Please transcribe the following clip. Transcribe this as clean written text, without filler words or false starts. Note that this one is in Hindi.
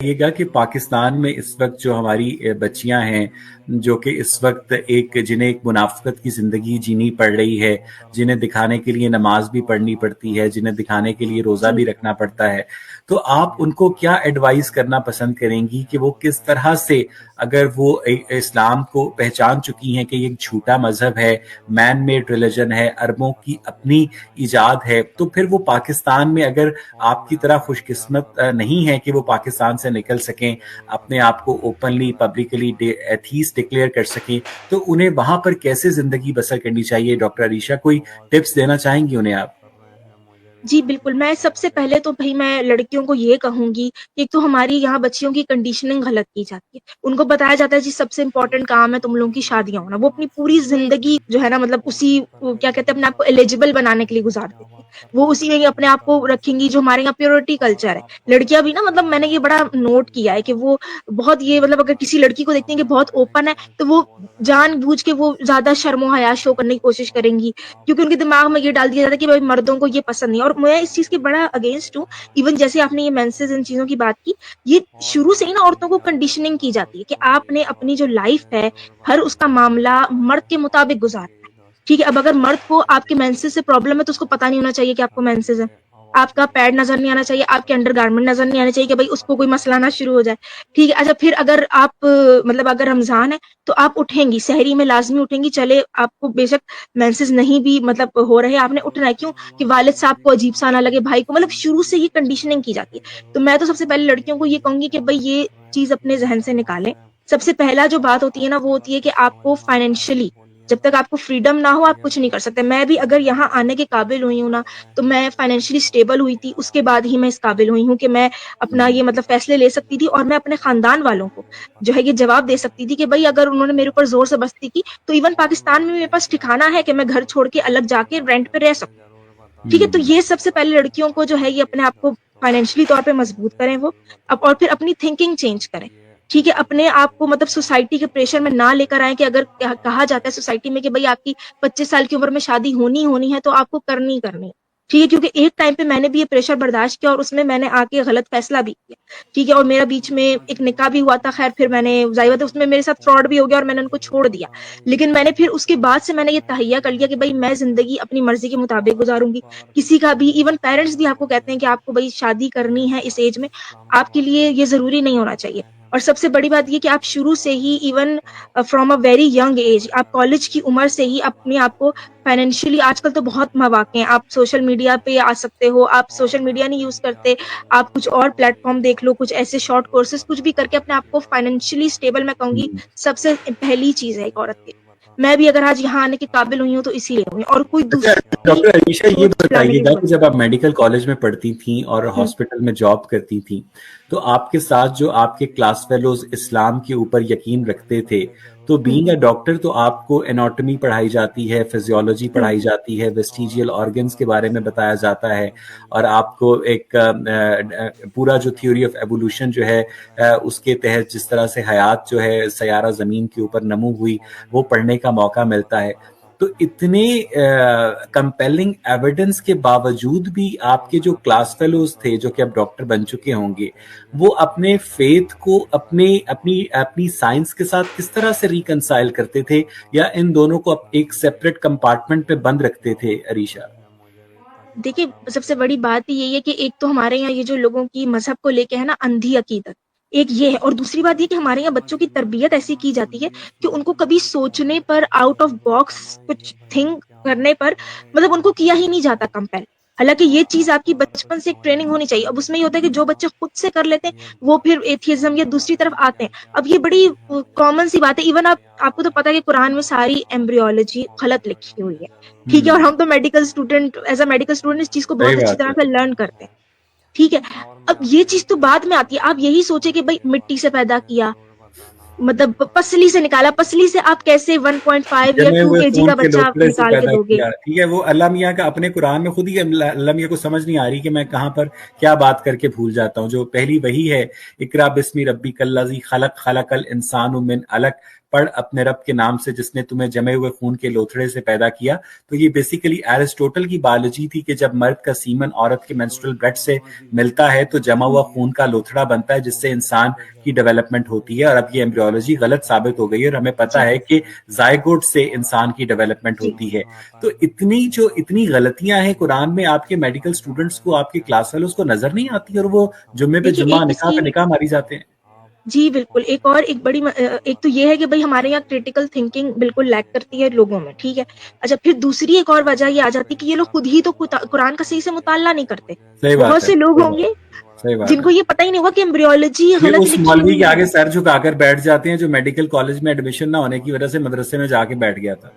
बताइएगा कि पाकिस्तान में इस वक्त जो हमारी बच्चियां हैं, जो कि इस वक्त जिन्हें एक मुनाफिकत की जिंदगी जीनी पड़ रही है, जिन्हें दिखाने के लिए नमाज भी पढ़नी पड़ती है, जिन्हें दिखाने के लिए रोजा भी जी रखना पड़ता है, तो आप उनको क्या एडवाइस करना पसंद करेंगी कि वो किस तरह से, अगर वो इस्लाम को पहचान चुकी हैं कि ये एक झूठा मजहब है, मैन मेड रिलीजन है, अरबों की अपनी इजाद है, तो फिर वो पाकिस्तान में अगर आपकी तरह खुशकिस्मत नहीं है कि वो पाकिस्तान से निकल सकें, अपने आप को ओपनली पब्लिकली एथीस्ट डिक्लेयर कर सकें, तो उन्हें वहां पर कैसे जिंदगी बसर करनी चाहिए? डॉक्टर अरीशा, कोई टिप्स देना चाहेंगी उन्हें आप? जी, बिल्कुल। मैं सबसे पहले तो भई मैं लड़कियों को ये कहूँगी, एक तो हमारी यहाँ बच्चियों की कंडीशनिंग गलत की जाती है। उनको बताया जाता है जी सबसे इम्पोर्टेंट काम है तुम लोगों की शादियाँ होना। वो अपनी पूरी ज़िंदगी जो है ना मतलब उसी क्या कहते हैं अपने आप को एलिजिबल बनाने के लिए गुज़ार देती है। वो उसी में ही अपने आप को रखेंगी जो हमारे यहाँ प्योरिटी कल्चर है। लड़कियाँ भी ना मतलब मैंने ये बड़ा नोट किया है कि वो बहुत ये मतलब अगर किसी लड़की को देखती हैं कि बहुत ओपन है, तो वो जानबूझ के वो ज़्यादा शर्म-ओ-हया शो करने की कोशिश करेंगी। क्योंकि उनके दिमाग में ये डाल दिया जाता है कि भाई मर्दों को ये पसंद नहीं है और मैं इस चीज़ के बड़ा अगेंस्ट हूँ। इवन जैसे आपने ये मेंसेस इन चीज़ों की बात की, ये शुरू से ही ना औरतों को कंडीशनिंग की जाती है कि आपने अपनी जो लाइफ है, हर उसका मामला मर्द के मुताबिक गुज़ारना है। ठीक है, अब अगर मर्द को आपके मेंसेस से प्रॉब्लम है तो उसको पता नहीं होना चाहिए कि आपको मेंसेस है। आपका पैड नज़र नहीं आना चाहिए, आपके अंडरगारमेंट नज़र नहीं आने चाहिए कि भाई उसको कोई मसला ना शुरू हो जाए। ठीक है, अच्छा फिर अगर आप मतलब अगर रमज़ान है, तो आप उठेंगी, सहरी में लाज़मी उठेंगी, चले आपको बेशक मेंसेस नहीं भी मतलब हो रहे, आपने उठना है। क्यों? कि वालिद साहब को अजीब-सा ना लगे, भाई को मतलब शुरू से ये कंडीशनिंग की जाती है। तो मैं तो सबसे पहले लड़कियों को ये कहूँगी कि भई ये चीज़ अपने ज़हन से निकालें। सबसे पहला जो बात होती है ना, वो होती है कि आपको फाइनेंशियली जब तक आपको फ्रीडम ना हो, आप कुछ नहीं कर सकते। मैं भी अगर यहाँ आने के काबिल हुई हूँ ना, तो मैं फाइनेंशियली स्टेबल हुई थी, उसके बाद ही मैं इस काबिल हुई हूँ कि मैं अपना ये मतलब फैसले ले सकती थी और मैं अपने खानदान वालों को जो है ये जवाब दे सकती थी कि भई अगर उन्होंने मेरे ऊपर ज़ोर ज़बरदस्ती की, तो इवन पाकिस्तान में मेरे पास ठिकाना है कि मैं घर छोड़ के अलग जाके रेंट पे रह सकूँ। ठीक है? तो हम्म। ये सबसे पहले लड़कियों को जो है ये अपने आप को फाइनेंशियली तौर पे मजबूत करें वो। अब और फिर अपनी थिंकिंग चेंज करें। ठीक है? अपने आप को मतलब सोसाइटी के प्रेशर में ना लेकर आएँ कि अगर कहा जाता है सोसाइटी में कि भई आपकी 25 साल की उम्र में शादी होनी ही होनी है तो आपको करनी ही करनी है। ठीक है? क्योंकि एक टाइम पे मैंने भी ये प्रेशर बर्दाश्त किया और उसमें मैंने आके गलत फैसला भी किया। ठीक है? और मेरा बीच में एक निकाह भी हुआ था, ख़ैर फिर मैंने ज़ाहिर बात है उसमें मेरे साथ फ्रॉड भी हो गया और मैंने उनको छोड़ दिया। लेकिन मैंने फिर उसके बाद से मैंने ये तहैया कर लिया कि भई मैं ज़िंदगी अपनी मर्ज़ी के मुताबिक गुज़ारूँगी। किसी का भी इवन पेरेंट्स भी आपको कहते हैं कि आपको भई शादी करनी है इस एज में, आपके लिए ये ज़रूरी नहीं होना चाहिए। और सबसे बड़ी बात ये कि आप शुरू से ही even from a very young age आप कॉलेज की उम्र से ही अपने आप को फाइनेंशियली आजकल तो बहुत मौक़े हैं, आप सोशल मीडिया पे आ सकते हो, आप सोशल मीडिया नहीं यूज़ करते, आप कुछ और प्लेटफ़ॉर्म देख लो, कुछ ऐसे शॉर्ट कोर्सेज़ कुछ भी करके अपने आप को फाइनेंशियली स्टेबल मैं कहूँगी हम्म। सबसे पहली चीज़ है एक औरत के लिए। मैं भी अगर आज यहाँ आने के काबिल हुई हूँ तो इसीलिए हुई हूँ और कोई अच्छा, दूसरी डॉक्टर अलीशा, ये सोच लाने की बताइएगा कि ज़रूरत जब आप मेडिकल कॉलेज में पढ़ती थी और हुँ, हॉस्पिटल में जॉब करती थी, तो आपके साथ जो आपके क्लास फेलोज इस्लाम के ऊपर यकीन रखते थे, तो हुँ, बीइंग अ डॉक्टर तो आपको एनाटॉमी पढ़ाई जाती है, फिजियोलॉजी हुँ, पढ़ाई जाती है, वेस्टिजियल ऑर्गन्स के बारे में बताया जाता है, और आपको एक पूरा जो थ्योरी ऑफ एवोल्यूशन जो है, उसके तहत जिस तरह से हयात जो है सयारा ज़मीन के ऊपर नमू हुई, वो पढ़ने का मौका मिलता है। तो इतने कंपेलिंग एविडेंस के बावजूद भी आपके जो क्लास फेलोज थे, जो कि अब डॉक्टर बन चुके होंगे, वो अपने फेथ को अपने अपनी अपनी साइंस के साथ किस तरह से रिकंसाइल करते थे, या इन दोनों को एक सेपरेट कंपार्टमेंट पे बंद रखते थे अरीशा? देखिए, सबसे बड़ी बात ही यही है कि एक तो हमारे यहाँ ये जो लोगों की मज़हब को लेके है ना अंधी अकीदत, एक ये है और दूसरी बात ये कि हमारे यहाँ बच्चों की तरबियत ऐसी की जाती है कि उनको कभी सोचने पर आउट ऑफ बॉक्स कुछ थिंक करने पर मतलब उनको किया ही नहीं जाता कंपेल। हालाँकि ये चीज़ आपकी बचपन से एक ट्रेनिंग होनी चाहिए। अब उसमें ये होता है कि जो बच्चे खुद से कर लेते हैं, वो फिर एथियज़्म या दूसरी तरफ आते हैं। अब ये बड़ी कॉमन सी बात है इवन आपको तो पता है कि कुरान में सारी एम्ब्रियोलॉजी गलत लिखी हुई है। ठीक है? और हम्म। हम तो medical student as a medical student इस चीज़ को सही बहुत अच्छी बात तरह है। से लर्न करते हैं। ठीक है? अब ये चीज़ तो बाद में आती है। आप यही सोचिए कि भई मिट्टी से पैदा किया, मतलब पसली से निकाला, पसली से आप कैसे 1.5 या जमे 2 हुए केजी खून का के बच्चा आप लोथड़े से निकाल के पैदा दोगे? किया, ठीक है? वो अल्लाह मियाँ का अपने कुरान में खुद ही अल्लाह मियाँ को समझ नहीं आ रही कि मैं कहाँ पर क्या बात करके भूल जाता हूँ। जो पहली वही है, इकरा बिस्मि रब्बिकल लज़ी खलक खलकल इंसानु मिन अलक, पढ़ अपने रब के नाम से जिसने तुम्हें जमे हुए खून के लोथड़े से पैदा किया। तो ये बेसिकली एरिस्टोटल की बायोलॉजी थी कि जब मर्द का सीमन औरत के मेंस्ट्रुअल ब्लड से मिलता है तो जमा हुआ खून का लोथड़ा बनता है जिससे इंसान की डेवलपमेंट होती है। और अब ये एम्ब्रियोलॉजी गलत साबित हो गई है और हमें पता जी, है कि जायगोट से इंसान की डेवलपमेंट जी। होती है। तो इतनी गलतियां हैं कुरान में, आपके मेडिकल स्टूडेंट्स को, आपके क्लास वालों को नजर नहीं आती और वो जुम्मे पे देखिए, जुम्मा, एक निकाह पे इसकी निकाह मारी जाते हैं। जी, बिल्कुल। एक तो ये है कि भई हमारे यहाँ क्रिटिकल थिंकिंग बिल्कुल लैक करती है लोगों में, ठीक है? अच्छा, फिर दूसरी एक और वजह ये आ जाती है कि ये लोग खुद ही तो कुरान का सही से मुताला नहीं करते। सही बात बहुत है, से लोग सही बात होंगे सही बात जिनको है। ये पता ही नहीं होगा कि एम्ब्रियोलॉजी ये गलत उस लिखी मौलवी के हुई आगे है। सर झुकाकर बैठ जाते हैं जो मेडिकल कॉलेज में एडमिशन ना होने की वजह से मदरसे में जाके बैठ गया था।